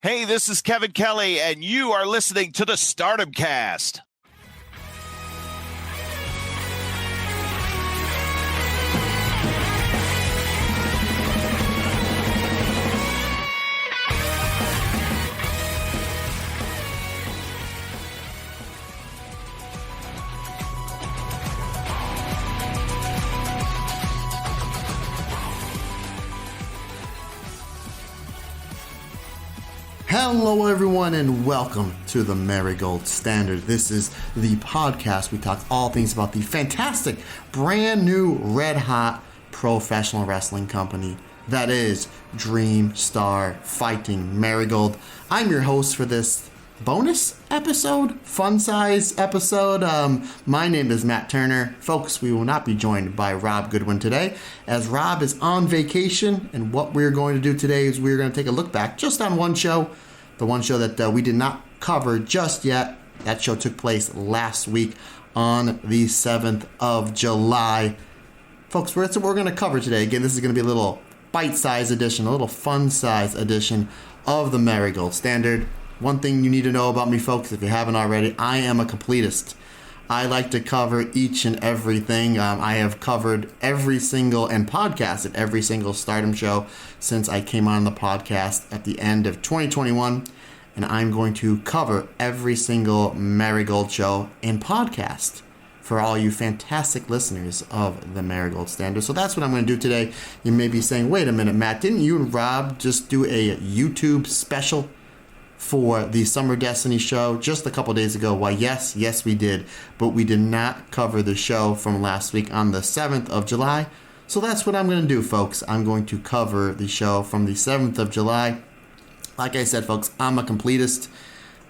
Hey, this is Kevin Kelly, and you are listening to the Stardom Cast. Hello everyone and welcome to the Marigold Standard. This is the podcast. We talk all things about the fantastic, brand new, red hot professional wrestling company that is Dream Star Fighting Marigold. I'm your host for this bonus episode, fun size episode. My name is Matt Turner. Folks, we will not be joined by Rob Goodwin today as Rob is on vacation, and what we're going to do today is we're going to take a look back just on one show, the one show that we did not cover just yet. That show took place last week on the 7th of July. Folks, that's what we're going to cover today. Again, this is going to be a little bite-size edition, a little fun-size edition of the Marigold Standard. One thing you need to know about me, folks, if you haven't already, I am a completist. I like to cover each and everything. I have covered every single and podcasted every single Stardom show since I came on the podcast at the end of 2021. And I'm going to cover every single Marigold show and podcast for all you fantastic listeners of the Marigold Standard. So that's what I'm going to do today. You may be saying, wait a minute, Matt, didn't you and Rob just do a YouTube special for the Summer Destiny show just a couple days ago? Why, yes, we did. But we did not cover the show from last week on the 7th of July. So that's what I'm going to do, folks. I'm going to cover the show from the 7th of July. Like I said, folks, I'm a completist.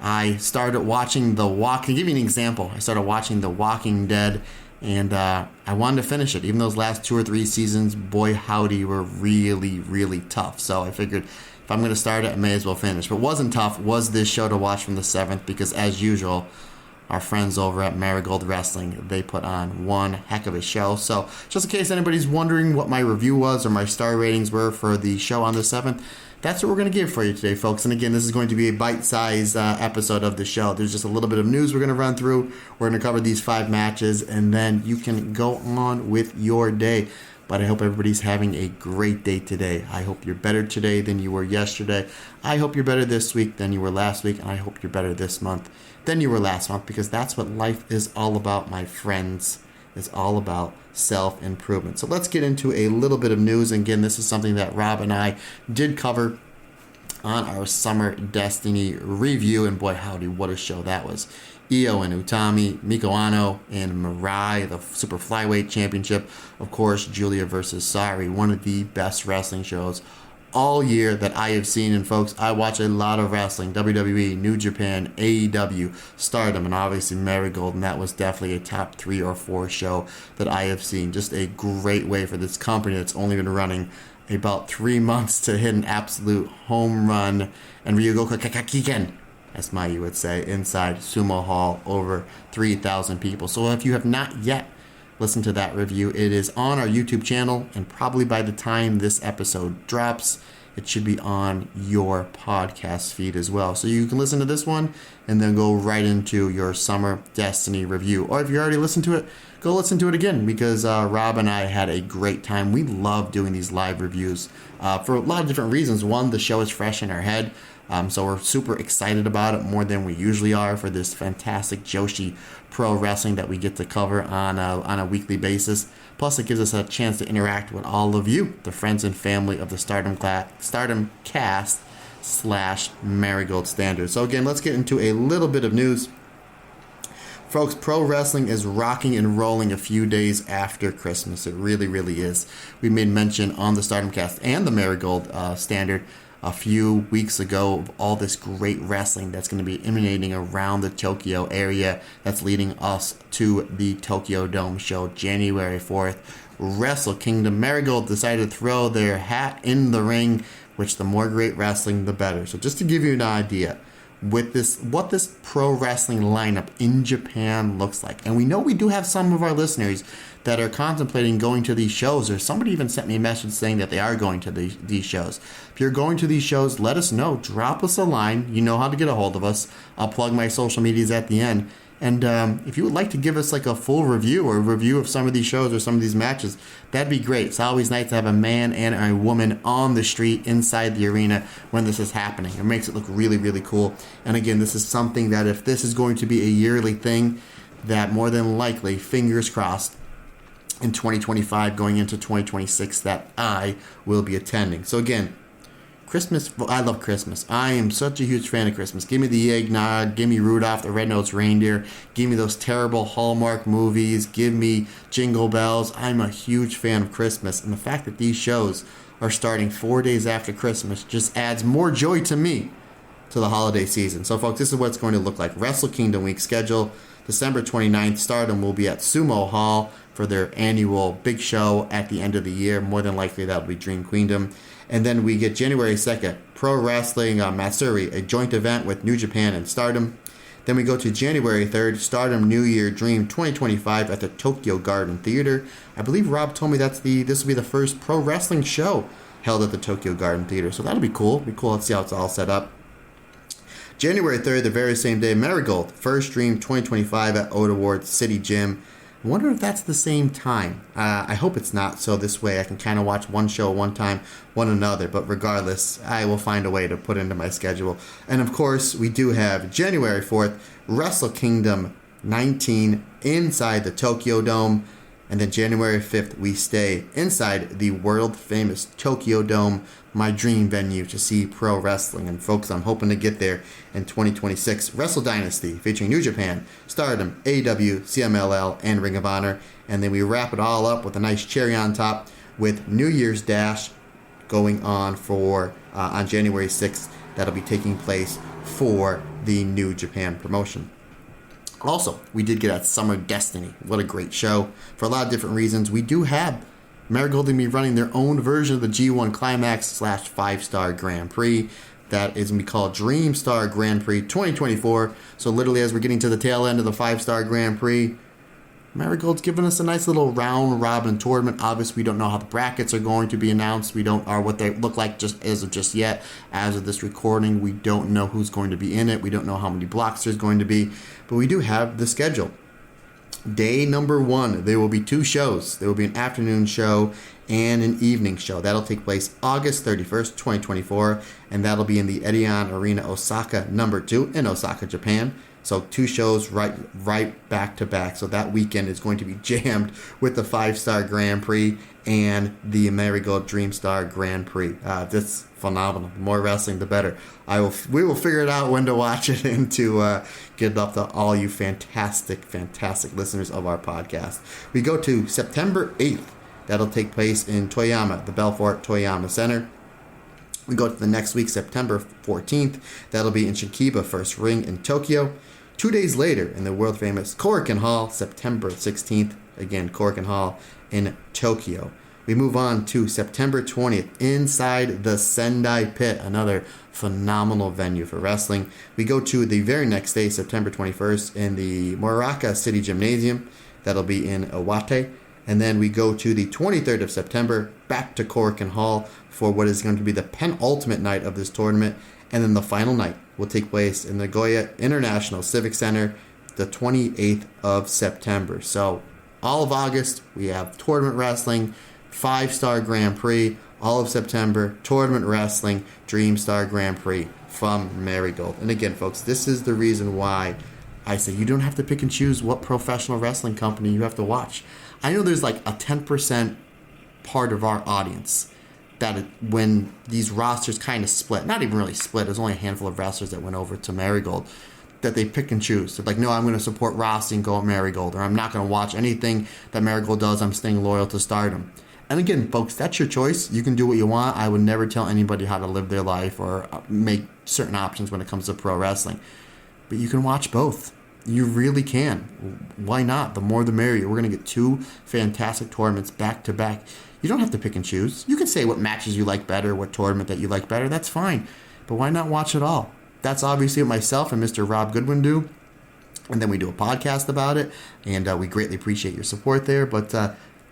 I started watching I'll give you an example. I started watching The Walking Dead, and I wanted to finish it. Even those last 2 or 3 seasons, boy howdy, were really, really tough. So I figured if I'm going to start it, I may as well finish. But wasn't tough was this show to watch from the 7th, because as usual, our friends over at Marigold Wrestling, they put on one heck of a show. So just in case anybody's wondering what my review was or my star ratings were for the show on the 7th, that's what we're going to give for you today, folks. And again, this is going to be a bite-sized episode of the show. There's just a little bit of news we're going to run through. We're going to cover these 5 matches, and then you can go on with your day. But I hope everybody's having a great day today. I hope you're better today than you were yesterday. I hope you're better this week than you were last week. And I hope you're better this month than you were last month, because that's what life is all about, my friends. It's all about self-improvement. So let's get into a little bit of news. And again, this is something that Rob and I did cover on our Summer Destiny review. And boy, howdy, what a show that was. Io and Utami, Miko Ano and Mirai, the Super Flyweight Championship. Of course, Julia versus Sari, one of the best wrestling shows all year that I have seen. And folks, I watch a lot of wrestling, WWE, New Japan, AEW, Stardom, and obviously Marigold, and that was definitely a top 3 or 4 show that I have seen. Just a great way for this company that's only been running about 3 months to hit an absolute home run. And Ryugo Kakakiken, as Mayu would say, inside Sumo Hall, over 3,000 people. So if you have not yet listened to that review, it is on our YouTube channel, and probably by the time this episode drops, it should be on your podcast feed as well. So you can listen to this one and then go right into your Summer Destiny review. Or if you already listened to it, go listen to it again, because Rob and I had a great time. We love doing these live reviews for a lot of different reasons. One, the show is fresh in our head. So we're super excited about it, more than we usually are, for this fantastic Joshi Pro Wrestling that we get to cover on a weekly basis. Plus, it gives us a chance to interact with all of you, the friends and family of the Stardom Cast / Marigold Standard. So again, let's get into a little bit of news. Folks, pro wrestling is rocking and rolling a few days after Christmas. It really, really is. We made mention on the Stardom Cast and the Marigold Standard a few weeks ago of all this great wrestling that's going to be emanating around the Tokyo area, that's leading us to the Tokyo Dome show January 4th. Wrestle Kingdom. Marigold decided to throw their hat in the ring, which the more great wrestling, the better. So just to give you an idea, with what this pro wrestling lineup in Japan looks like. And we know we do have some of our listeners that are contemplating going to these shows, or somebody even sent me a message saying that they are going to these shows. If you're going to these shows, let us know. Drop us a line. You know how to get a hold of us. I'll plug my social medias at the end. And if you would like to give us like a full review or a review of some of these shows or some of these matches, that'd be great. It's always nice to have a man and a woman on the street inside the arena when this is happening. It makes it look really, really cool. And again, this is something that if this is going to be a yearly thing, that more than likely, fingers crossed, in 2025 going into 2026 that I will be attending. So again, Christmas, I love Christmas. I am such a huge fan of Christmas. Give me the eggnog, give me Rudolph the Red-Nosed Reindeer, give me those terrible Hallmark movies, give me Jingle Bells. I'm a huge fan of Christmas, and the fact that these shows are starting 4 days after Christmas just adds more joy to me to the holiday season. So folks, this is what it's going to look like. Wrestle Kingdom Week schedule. December 29th, Stardom will be at Sumo Hall for their annual big show at the end of the year. More than likely, that'll be Dream Queendom. And then we get January 2nd, Pro Wrestling Matsuri, a joint event with New Japan and Stardom. Then we go to January 3rd, Stardom New Year Dream 2025 at the Tokyo Garden Theater. I believe Rob told me this will be the first pro wrestling show held at the Tokyo Garden Theater. So that'll be cool. Let's see how it's all set up. January 3rd, the very same day, Marigold, First Dream 2025 at Oda Ward City Gym. I wonder if that's the same time. I hope it's not, so this way I can kind of watch one show one time, one another. But regardless, I will find a way to put into my schedule. And of course, we do have January 4th, Wrestle Kingdom 19 inside the Tokyo Dome. And then January 5th, we stay inside the world-famous Tokyo Dome, my dream venue to see pro wrestling. And folks, I'm hoping to get there in 2026. Wrestle Dynasty, featuring New Japan, Stardom, AEW, CMLL, and Ring of Honor. And then we wrap it all up with a nice cherry on top with New Year's Dash going on on January 6th. That'll be taking place for the New Japan promotion. Also, we did get at Summer Destiny. What a great show. For a lot of different reasons, we do have Marigold and me running their own version of the G1 Climax / 5-Star Grand Prix. That is going to be called Dream Star Grand Prix 2024. So literally as we're getting to the tail end of the 5-Star Grand Prix, Marigold's giving us a nice little round-robin tournament. Obviously, we don't know how the brackets are going to be announced. We don't or what they look like just as of just yet. As of this recording, we don't know who's going to be in it. We don't know how many blocks there's going to be. But we do have the schedule. Day number 1, there will be 2 shows. There will be an afternoon show and an evening show. That'll take place August 31st, 2024, and that'll be in the Edion Arena Osaka number 2 in Osaka, Japan. So 2 shows right back to back. So that weekend is going to be jammed with the 5-Star Grand Prix and the Marigold Dream Star Grand Prix. That's phenomenal. The more wrestling, the better. We will figure it out when to watch it and to get it up to all you fantastic listeners of our podcast. We go to September 8th. That'll take place in Toyama, the Belfort Toyama Center. We go to the next week, September 14th. That'll be in Shikiba First Ring in Tokyo. 2 days later, in the world-famous Korakuen Hall, September 16th, again, Korakuen Hall in Tokyo. We move on to September 20th, inside the Sendai Pit, another phenomenal venue for wrestling. We go to the very next day, September 21st, in the Moraka City Gymnasium. That'll be in Iwate. And then we go to the 23rd of September, back to Korakuen Hall for what is going to be the penultimate night of this tournament. And then the final night will take place in Nagoya International Civic Center, the 28th of September. So all of August, we have tournament wrestling, 5-Star Grand Prix. All of September, tournament wrestling, Dream Star Grand Prix from Marigold. And again, folks, this is the reason why I say you don't have to pick and choose what professional wrestling company you have to watch. I know there's like a 10% part of our audience that when these rosters kind of split, not even really split, there's only a handful of wrestlers that went over to Marigold, that they pick and choose. They're like, no, I'm going to support Rossi and go at Marigold, or I'm not going to watch anything that Marigold does, I'm staying loyal to Stardom. And again, folks, that's your choice. You can do what you want. I would never tell anybody how to live their life or make certain options when it comes to pro wrestling. But you can watch both. You really can. Why not? The more the merrier. We're going to get 2 fantastic tournaments back to back. You don't have to pick and choose. You can say what matches you like better, what tournament that you like better. That's fine. But why not watch it all? that's obviously what myself and Mr. Rob Goodwin do. And then we do a podcast about it, and we greatly appreciate your support there. But,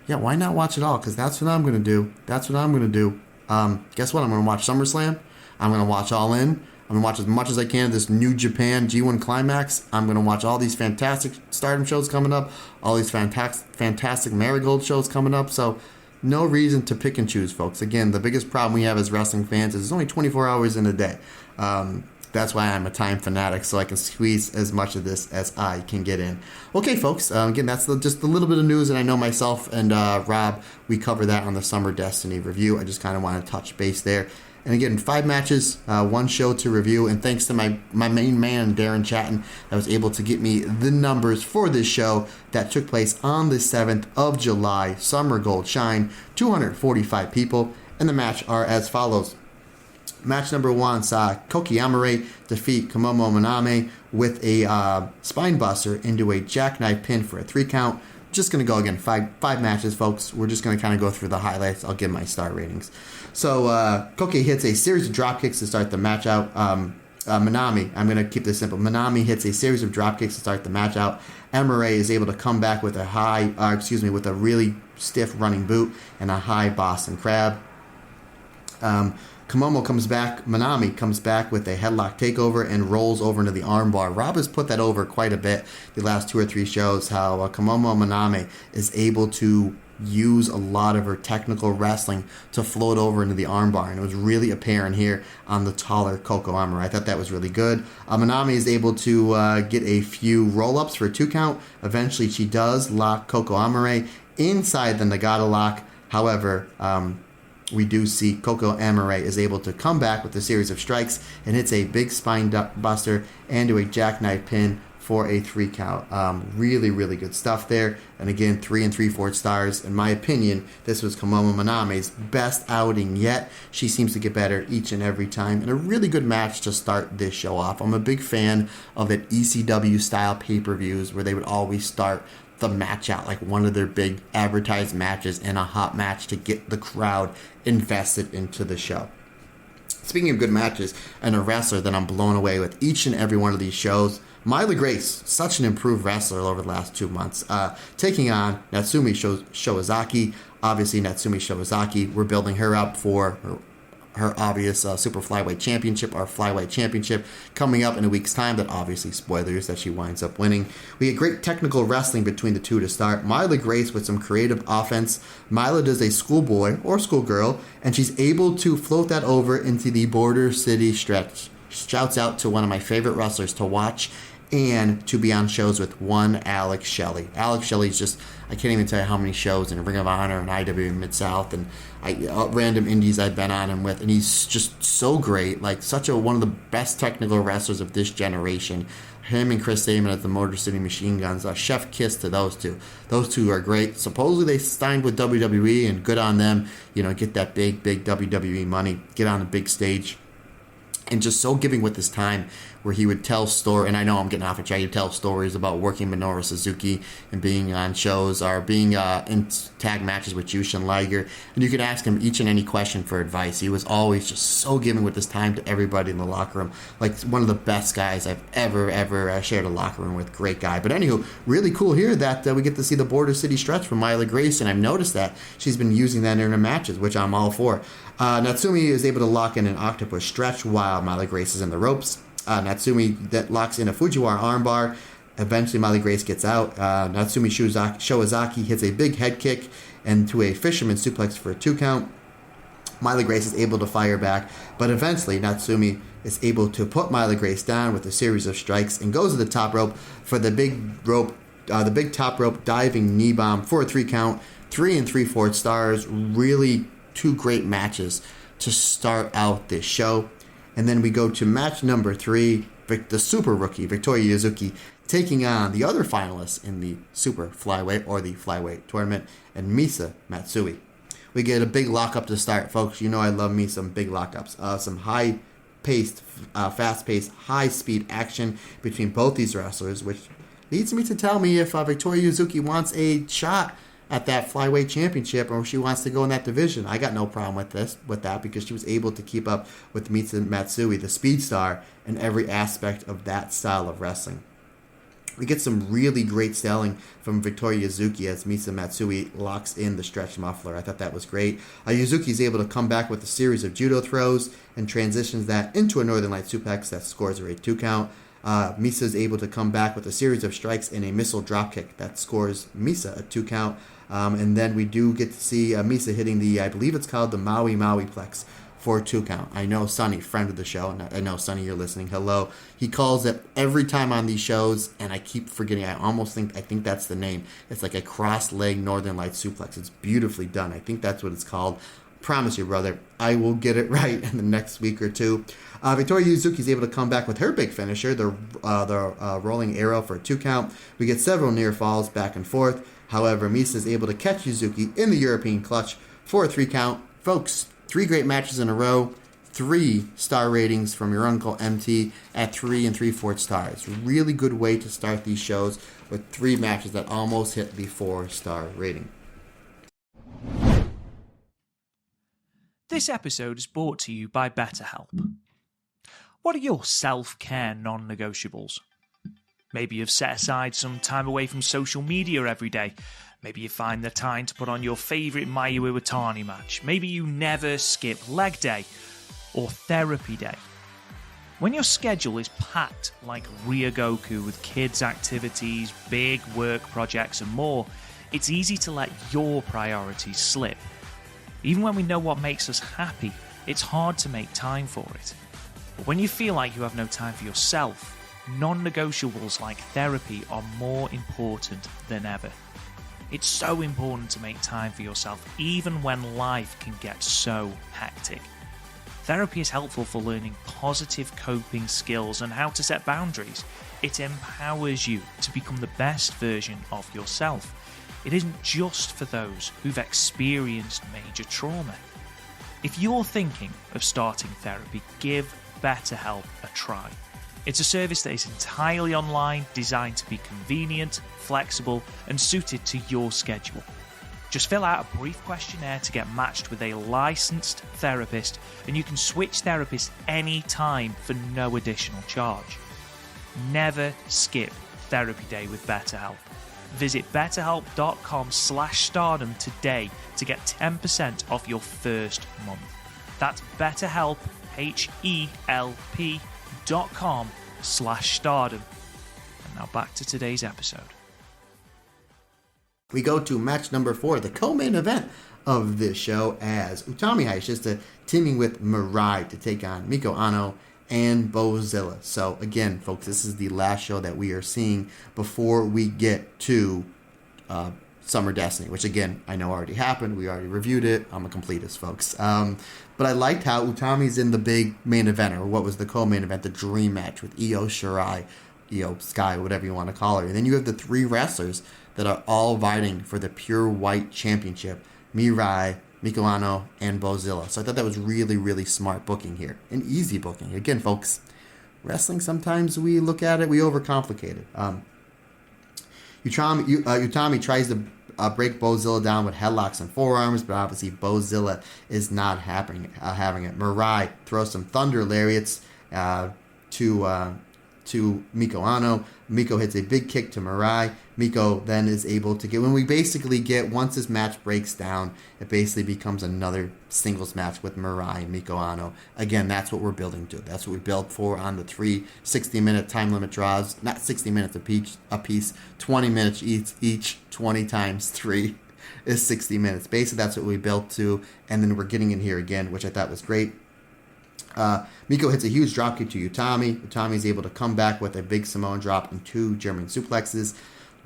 yeah, why not watch it all? Because that's what I'm going to do. Guess what? I'm going to watch SummerSlam. I'm going to watch All In. I'm going to watch as much as I can of this New Japan G1 Climax. I'm going to watch all these fantastic Stardom shows coming up, all these fantastic Marigold shows coming up. So no reason to pick and choose, folks. Again, the biggest problem we have as wrestling fans is there's only 24 hours in a day. That's why I'm a time fanatic, so I can squeeze as much of this as I can get in. Okay, folks, again, that's just a little bit of news, and I know myself and Rob, we cover that on the Summer Destiny review. I just kind of want to touch base there. And again, 5 matches, 1 show to review, and thanks to my main man, Darren Chatton, that was able to get me the numbers for this show that took place on the 7th of July. Summer Gold Shine, 245 people, and the match are as follows. Match number 1 saw Koki Amare defeat Komomo Maname with a spine buster into a jackknife pin for a 3 count. Just going to go again, five matches, folks. We're just going to kind of go through the highlights. I'll give my star ratings. So Koki hits a series of drop kicks to start the match out. Manami, I'm going to keep this simple. Manami hits a series of drop kicks to start the match out. Amare is able to come back with with a really stiff running boot and a high Boston Crab. Manami comes back with a headlock takeover and rolls over into the armbar. Rob has put that over quite a bit the last 2 or 3 shows, how Komomo Manami is able to use a lot of her technical wrestling to float over into the armbar, and it was really apparent here on the taller Coco Amare. I thought that was really good. Manami is able to get a few roll-ups for a 2 count. Eventually she does lock Coco Amare inside the Niigata lock. However, we do see Coco Amare is able to come back with a series of strikes and hits a big spine buster and do a jackknife pin for a 3 count. Really, really good stuff there. And again, 3 3/4 stars. In my opinion, this was Komomo Maname's best outing yet. She seems to get better each and every time. And a really good match to start this show off. I'm a big fan of that ECW style pay-per-views where they would always start the match out like one of their big advertised matches and a hot match to get the crowd invested into the show. Speaking of good matches and a wrestler that I'm blown away with each and every one of these shows, Myla Grace, such an improved wrestler over the last 2 months, taking on Natsumi Showazaki. Obviously, Natsumi Showazaki, we're building her up for her obvious Super Flyweight Championship or Flyweight Championship coming up in a week's time. That obviously, spoilers, that she winds up winning. We get great technical wrestling between the two to start. Myla Grace with some creative offense. Myla does a schoolboy or schoolgirl, and she's able to float that over into the Border City stretch. Shouts out to one of my favorite wrestlers to watch and to be on shows with, one Alex Shelley. Alex Shelley's just, I can't even tell you how many shows in Ring of Honor and IW Mid-South and random indies I've been on him with, and he's just so great, like one of the best technical wrestlers of this generation. Him and Chris Sabin at the Motor City Machine Guns, chef kiss to those two. Those two are great. Supposedly they signed with WWE, and good on them. Get that big WWE money, get on the big stage. And just so giving with his time, where he would tell and I know I'm getting off a track, he'd tell stories about working Minoru Suzuki and being on shows or being in tag matches with Jushin Liger. And you could ask him each and any question for advice. He was always just so giving with his time to everybody in the locker room. Like one of the best guys I've ever shared a locker room with. Great guy. But anywho, really cool here that we get to see the Border City stretch from Myla Grace, and I've noticed that she's been using that in her matches, which I'm all for. Natsumi is able to lock in an octopus stretch while Myla Grace is in the ropes. Natsumi that locks in a Fujiwara armbar. Eventually, Myla Grace gets out. Natsumi Showazaki hits a big head kick into a fisherman suplex for a 2 count. Myla Grace is able to fire back, but eventually Natsumi is able to put Myla Grace down with a series of strikes and goes to the top rope for the big top rope diving knee bomb for a 3 count. 3 3/4 stars. Really 2 great matches to start out this show. And then we go to match number 3, the super rookie, Victoria Yuzuki, taking on the other finalists in the Super Flyweight or the Flyweight tournament, and Misa Matsui. We get a big lockup to start, folks. You know I love me some big lockups. Some high-paced, fast-paced, high-speed action between both these wrestlers, which leads me to tell me if Victoria Yuzuki wants a shot at that flyweight championship, or she wants to go in that division. I got no problem with that because she was able to keep up with Misa Matsui, the speed star, in every aspect of that style of wrestling. We get some really great selling from Victoria Yuzuki as Misa Matsui locks in the stretch muffler. I thought that was great. Yuzuki is able to come back with a series of judo throws and transitions that into a Northern Light suplex that scores her a 2 count. Misa is able to come back with a series of strikes and a missile dropkick that scores Misa a 2 count. And then we do get to see Misa hitting the, I believe it's called the Maui Plex for a 2 count. I know Sonny, friend of the show, and I know Sonny, you're listening. Hello. He calls it every time on these shows, and I keep forgetting. I think that's the name. It's like a cross-leg Northern Light suplex. It's beautifully done. I think that's what it's called. Promise you, brother, I will get it right in the next week or two. Victoria Yuzuki is able to come back with her big finisher, the rolling arrow for a 2 count. We get several near falls back and forth. However, Misa is able to catch Yuzuki in the European clutch for a 3 count. Folks, 3 great matches in a row, 3 star ratings from your Uncle MT at 3 3/4 stars. Really good way to start these shows with 3 matches that almost hit the 4-star rating. This episode is brought to you by BetterHelp. What are your self-care non-negotiables? Maybe you've set aside some time away from social media every day. Maybe you find the time to put on your favourite Mayu Iwatani match. Maybe you never skip leg day or therapy day. When your schedule is packed like Ryogoku with kids' activities, big work projects and more, it's easy to let your priorities slip. Even when we know what makes us happy, it's hard to make time for it. But when you feel like you have no time for yourself, non-negotiables like therapy are more important than ever. It's so important to make time for yourself, even when life can get so hectic. Therapy is helpful for learning positive coping skills and how to set boundaries. It empowers you to become the best version of yourself. It isn't just for those who've experienced major trauma. If you're thinking of starting therapy, give BetterHelp a try. It's a service that is entirely online, designed to be convenient, flexible, and suited to your schedule. Just fill out a brief questionnaire to get matched with a licensed therapist, and you can switch therapists anytime for no additional charge. Never skip therapy day with BetterHelp. Visit betterhelp.com/stardom today to get 10% off your first month. That's BetterHelp, HELP.com/stardom. And now back to today's episode. We go to match number 4, the co-main event of this show, as Utami Hayashishita teaming with Mirai to take on Miko Ano and Bozilla. So again, folks, this is the last show that we are seeing before we get to Summer Destiny, which again, I know already happened. We already reviewed it. I'm a completist, folks. But I liked how Utami's in the big main event, or what was the co-main event, the dream match with Io Shirai, Io Sky, whatever you want to call her. And then you have the 3 wrestlers that are all vying for the Pure White Championship: Mirai, Miko Ano, and Bozilla. So I thought that was really, really smart booking here. And easy booking. Again, folks, wrestling, sometimes we look at it, we overcomplicate it. Utami tries to break Bozilla down with headlocks and forearms, but obviously Bozilla is not having it. Mirai throws some thunder lariats to Miko Ano. Miko hits a big kick to Mirai. Miko then is able to once this match breaks down, it basically becomes another singles match with Mirai and Miko Ano. Again, that's what we're building to. That's what we built for on the 3 60-minute time limit draws. Not 60 minutes a piece, 20 minutes each, 20 times 3 is 60 minutes. Basically, that's what we built to, and then we're getting in here again, which I thought was great. Miko hits a huge dropkick to Utami. Utami is able to come back with a big Samoan drop and 2 German suplexes.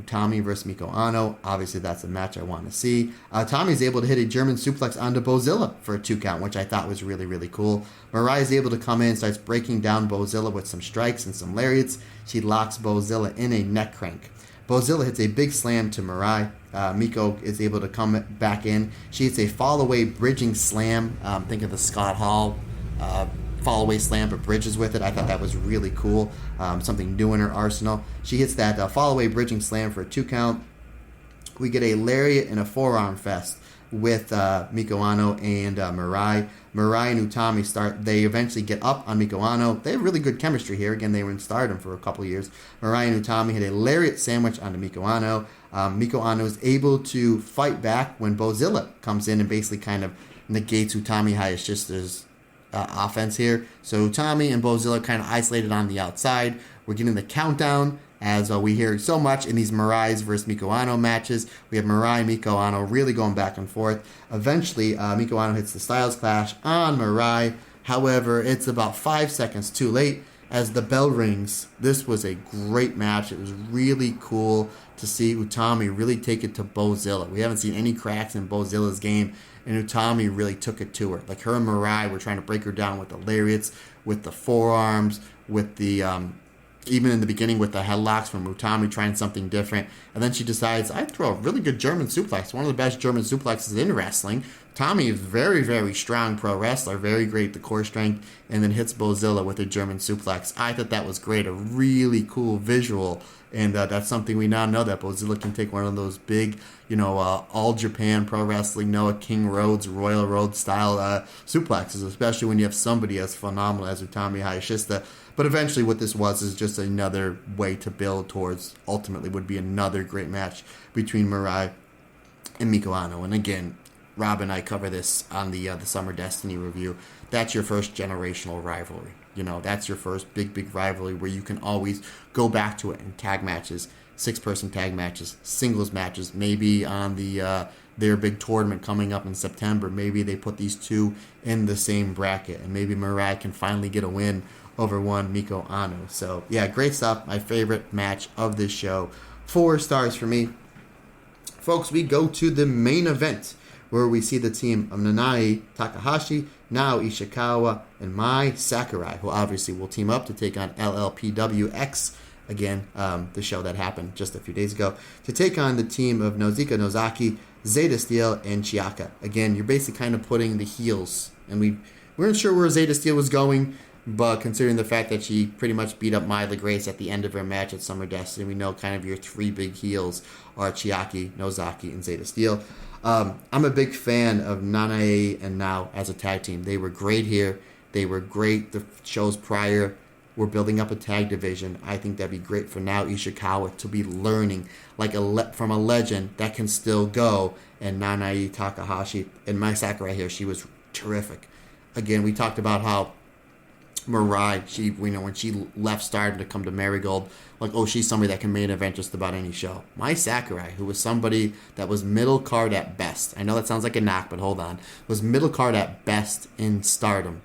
Utami versus Miko Ano. Obviously, that's a match I want to see. Utami is able to hit a German suplex onto Bozilla for a 2 count, which I thought was really, really cool. Mirai is able to come in, starts breaking down Bozilla with some strikes and some lariats. She locks Bozilla in a neck crank. Bozilla hits a big slam to Mirai. Miko is able to come back in. She hits a fall-away bridging slam. Think of the Scott Hall fall-away slam, but bridges with it. I thought that was really cool. Something new in her arsenal. She hits that fall-away bridging slam for a 2 count. We get a lariat and a forearm fest with Miko Ano and Mirai. Mirai and Utami start. They eventually get up on Miko Ano. They have really good chemistry here. Again, they were in Stardom for a couple of years. Mirai and Utami hit a lariat sandwich onto Miko Ano. Miko Ano is able to fight back when Bozilla comes in and basically kind of negates Utami Hayashista's offense here. So Utami and Bozilla kind of isolated on the outside. We're getting the countdown. As we hear so much in these Mirai's versus Miko Ano matches. We have Mirai and Miko Ano really going back and forth. Eventually, Miko Ano hits the Styles Clash on Mirai. However, it's about 5 seconds too late as the bell rings. This was a great match. It was really cool to see Utami really take it to Bozilla. We haven't seen any cracks in Bozilla's game, and Utami really took it to her. Like her and Mirai were trying to break her down with the lariats, with the forearms, with the... even in the beginning with the headlocks from Utami trying something different. And then she decides, I'd throw a really good German suplex, one of the best German suplexes in wrestling. Tommy is very, very strong pro wrestler, very great at the core strength, and then hits Bozilla with a German suplex. I thought that was great, a really cool visual. And that's something we now know, that Bozilla can take one of those big, all Japan pro wrestling, Noah King Rhodes, Royal Road style suplexes, especially when you have somebody as phenomenal as Utami Hayashista. But eventually what this was is just another way to build towards, ultimately would be another great match between Mirai and Miko Ano. And again, Rob and I cover this on the Summer Destiny review. That's your first generational rivalry. That's your first big rivalry where you can always go back to it in tag matches, 6-person tag matches, singles matches, maybe on their big tournament coming up in September. Maybe they put these two in the same bracket, and maybe Mirai can finally get a win over one Miko Ano. So, yeah, great stuff. My favorite match of this show. 4 stars for me. Folks, we go to the main event, where we see the team of Nanae Takahashi, Nao Ishikawa, and Mai Sakurai, who obviously will team up to take on LLPWX, again, the show that happened just a few days ago, to take on the team of Nozuka Nozaki, Zeta Steel, and Chiaka. Again, you're basically kind of putting the heels, and we weren't sure where Zeta Steel was going, but considering the fact that she pretty much beat up Myla Grace at the end of her match at Summer Destiny, we know kind of your 3 big heels are Chiaki, Nozaki, and Zeta Steel. I'm a big fan of Nanae and Nao as a tag team. They were great here. They were great the shows prior. We're building up a tag division. I think that'd be great for Nao Ishikawa to be learning like from a legend that can still go. And Nanae Takahashi and Mai Sakurai here, she was terrific. Again, we talked about how Mirai, when she left Stardom to come to Marigold, she's somebody that can main event just about any show. Mai Sakurai, who was somebody that was middle card at best. I know that sounds like a knock, but hold on. Was middle card at best in Stardom.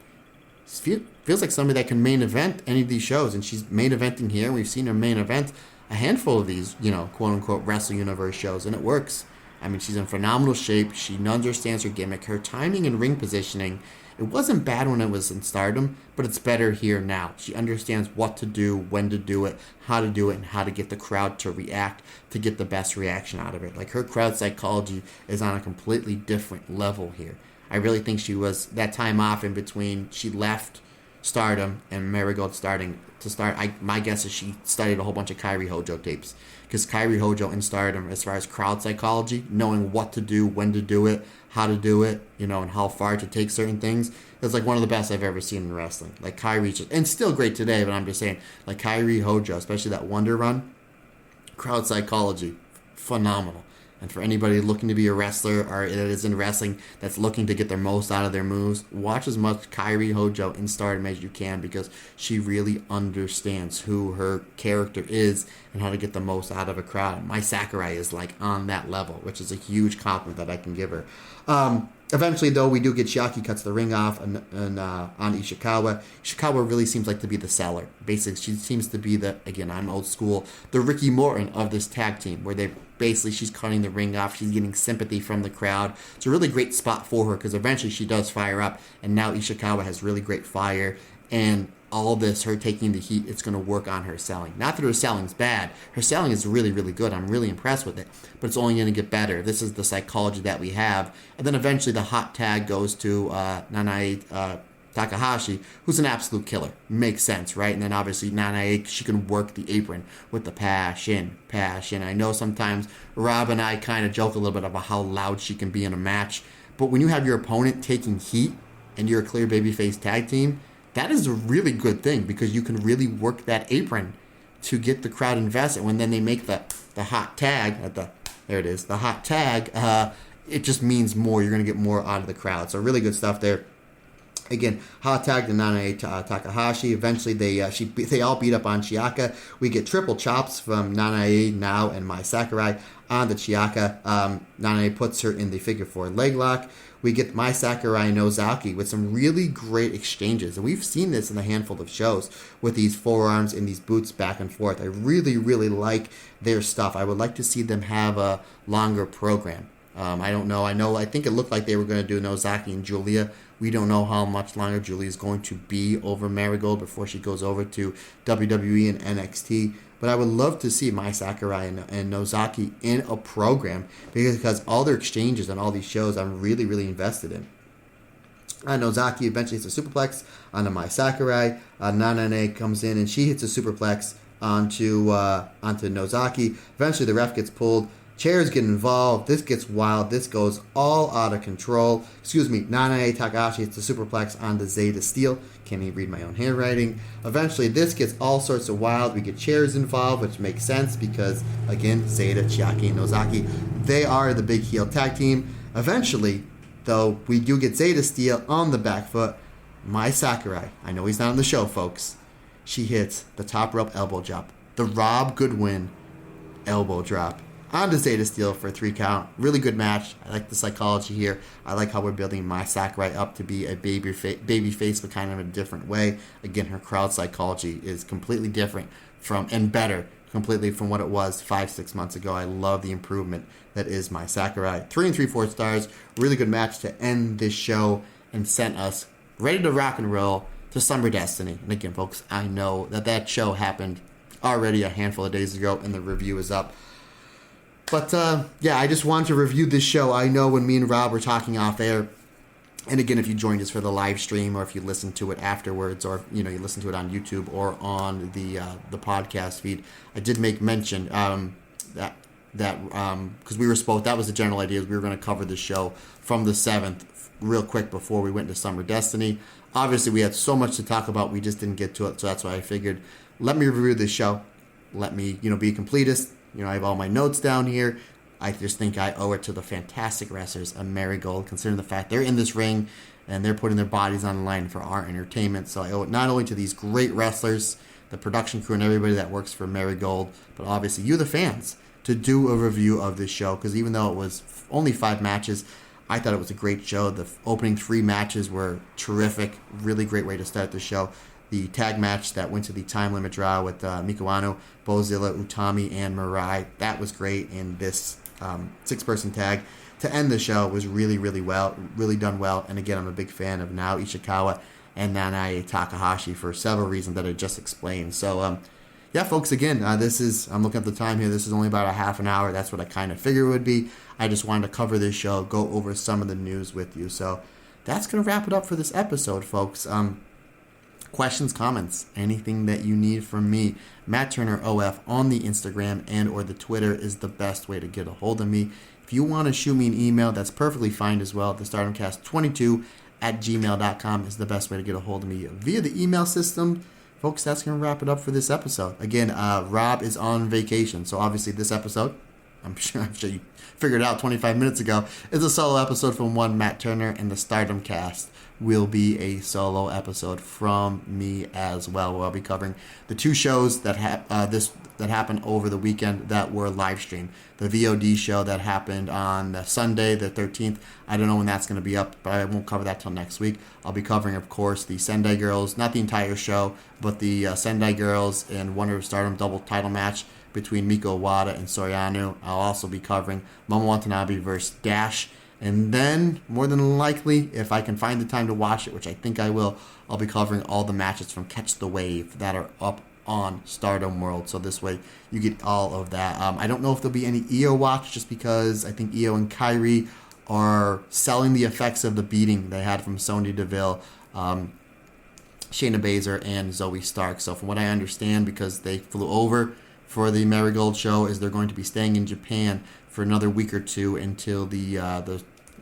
Feels like somebody that can main event any of these shows, and she's main eventing here. We've seen her main event a handful of these, quote unquote Wrestle Universe shows, and it works. I mean, she's in phenomenal shape. She understands her gimmick, her timing and ring positioning. It wasn't bad when it was in Stardom, but it's better here now. She understands what to do, when to do it, and how to get the crowd to react to get the best reaction out of it. Like, her crowd psychology is on a completely different level here. I really think she was, that time off in between, she left Stardom and Marigold starting to start. My guess is she studied a whole bunch of Kairi Hojo tapes. Because Kairi Hojo in Stardom, as far as crowd psychology, knowing what to do, when to do it, how to do it, and how far to take certain things, is like one of the best I've ever seen in wrestling. Like Kairi, and still great today, but I'm just saying, like Kairi Hojo, especially that Wonder Run, crowd psychology, phenomenal. And for anybody looking to be a wrestler or that is in wrestling that's looking to get their most out of their moves, watch as much Kairi Hojo in Stardom as you can, because she really understands who her character is and how to get the most out of a crowd. Mai Sakurai is like on that level, which is a huge compliment that I can give her. Eventually, though, we do get Chiaki cuts the ring off on Ishikawa. Ishikawa really seems like to be the seller. Basically, she seems to be again, I'm old school, the Ricky Morton of this tag team, where she's cutting the ring off. She's getting sympathy from the crowd. It's a really great spot for her, because eventually she does fire up, and now Ishikawa has really great fire. And all this, her taking the heat, it's going to work on her selling. Not that her selling's bad. Her selling is really, really good. I'm really impressed with it. But it's only going to get better. This is the psychology that we have. And then eventually the hot tag goes to Nanae Takahashi, who's an absolute killer. Makes sense, right? And then obviously Nanae, she can work the apron with the passion. I know sometimes Rob and I kind of joke a little bit about how loud she can be in a match, but when you have your opponent taking heat and you're a clear babyface tag team, that is a really good thing because you can really work that apron to get the crowd invested. When then they make the hot tag the hot tag, it just means more. You're going to get more out of the crowd. So really good stuff there. Again, hot tag to Nanae Takahashi. Eventually, they all beat up on Chiaka. We get triple chops from Nanae now and Mai Sakurai on the Chiaka. Nanae puts her in the figure 4 leg lock. We get Mai Sakurai and Nozaki with some really great exchanges. And we've seen this in a handful of shows with these forearms and these boots back and forth. I really, really like their stuff. I would like to see them have a longer program. I don't know. I think it looked like they were going to do Nozaki and Julia. We don't know how much longer Julia is going to be over Marigold before she goes over to WWE and NXT. But I would love to see Mai Sakurai and Nozaki in a program because all their exchanges on all these shows I'm really, really invested in. Nozaki eventually hits a superplex onto Mai Sakurai. Nanae comes in and she hits a superplex onto Nozaki. Eventually the ref gets pulled. Chairs get involved. This gets wild. This goes all out of control. Nanae Takahashi hits the superplex onto Zeta Steel. Can't even read my own handwriting. Eventually, this gets all sorts of wild. We get chairs involved, which makes sense because, again, Zeta, Chiaki, and Nozaki, they are the big heel tag team. Eventually, though, we do get Zeta Steel on the back foot. Mai Sakurai, I know he's not on the show, folks. She hits the top rope elbow drop. The Rob Goodwin elbow drop. Onto Zeta Steel for a 3 count. Really good match. I like the psychology here. I like how we're building Mai Sakurai up to be a baby face, but kind of in a different way. Again, her crowd psychology is completely different and better completely from what it was 5-6 months ago. I love the improvement that is Mai Sakurai. 3 3/4 stars. Really good match to end this show and sent us ready to rock and roll to Summer Destiny. And again, folks, I know that show happened already a handful of days ago and the review is up. But, I just wanted to review this show. I know when me and Rob were talking off air, and again, if you joined us for the live stream or if you listened to it afterwards or, you listen to it on YouTube or on the podcast feed, I did make mention that because we were supposed, that was the general idea, we were going to cover the show from the 7th real quick before we went to Summer Destiny. Obviously, we had so much to talk about, we just didn't get to it, so that's why I figured, let me review this show. Let me, be a completist. I have all my notes down here. I just think I owe it to the fantastic wrestlers of Marigold, considering the fact they're in this ring and they're putting their bodies on the line for our entertainment. So I owe it not only to these great wrestlers, the production crew, and everybody that works for Marigold, but obviously you, the fans, to do a review of this show. Because even though it was only 5 matches, I thought it was a great show. The opening 3 matches were terrific. Really great way to start the show. The tag match that went to the time limit draw with Miko Ano, Bozilla, Utami, and Mirai. That was great. And this 6-person tag to end the show was really, really done well. And again, I'm a big fan of Nao Ishikawa and Nanae Takahashi for several reasons that I just explained. So, folks, again, I'm looking at the time here. This is only about a half an hour. That's what I kind of figured it would be. I just wanted to cover this show, go over some of the news with you. So that's going to wrap it up for this episode, folks. Questions, comments, anything that you need from me, Matt Turner OF on the Instagram and or the Twitter is the best way to get a hold of me. If you want to shoot me an email, that's perfectly fine as well. The StardomCast22@gmail.com is the best way to get a hold of me via the email system. Folks, that's going to wrap it up for this episode. Again, Rob is on vacation, so obviously this episode, I'm sure you figured it out 25 minutes ago, is a solo episode from one Matt Turner, and the Stardom Cast will be a solo episode from me as well, where I'll be covering the 2 shows that happened over the weekend that were live streamed. The VOD show that happened on Sunday, the 13th. I don't know when that's going to be up, but I won't cover that till next week. I'll be covering, of course, the Sendai Girls, not the entire show, but the Sendai Girls and Wonder of Stardom double title match between Miko Iwata and Soriano. I'll also be covering Momo Watanabe versus Dash. And then, more than likely, if I can find the time to watch it, which I think I will, I'll be covering all the matches from Catch the Wave that are up on Stardom World. So this way, you get all of that. I don't know if there'll be any Io watch, just because I think Io and Kairi are selling the effects of the beating they had from Sonya Deville Shayna Baszler and Zoe Stark. So from what I understand, because they flew over for the Marigold show, is they're going to be staying in Japan for another week or two until the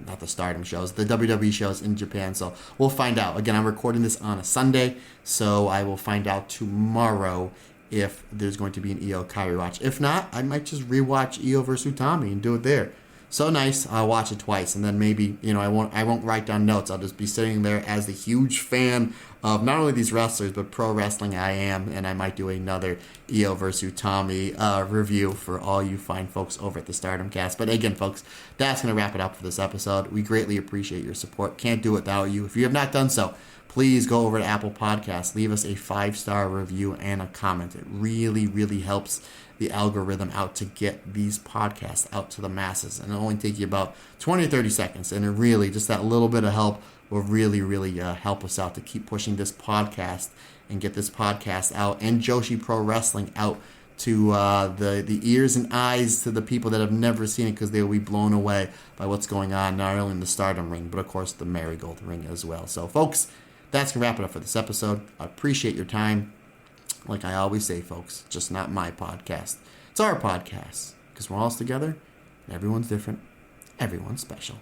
not the Stardom shows, the WWE shows in Japan. So we'll find out. Again, I'm recording this on a Sunday, so I will find out tomorrow if there's going to be an Io Kyrie watch. If not, I might just rewatch Io versus Utami and do it there. So nice, I'll watch it twice, and then maybe, I won't write down notes. I'll just be sitting there as the huge fan of not only these wrestlers, but pro wrestling I am, and I might do another Io versus Utami review for all you fine folks over at the Stardom Cast. But again, folks, that's going to wrap it up for this episode. We greatly appreciate your support. Can't do it without you. If you have not done so, please go over to Apple Podcasts, leave us a 5-star review and a comment. It really, really helps the algorithm out to get these podcasts out to the masses. And it'll only take you about 20 or 30 seconds. And it really, just that little bit of help will really, really help us out to keep pushing this podcast and get this podcast out and Joshi Pro Wrestling out to the ears and eyes to the people that have never seen it, because they will be blown away by what's going on, not only in the Stardom ring, but of course the Marigold ring as well. So folks, that's going to wrap it up for this episode. I appreciate your time. Like I always say, folks, just not my podcast. It's our podcast, because we're all together, and everyone's different, everyone's special.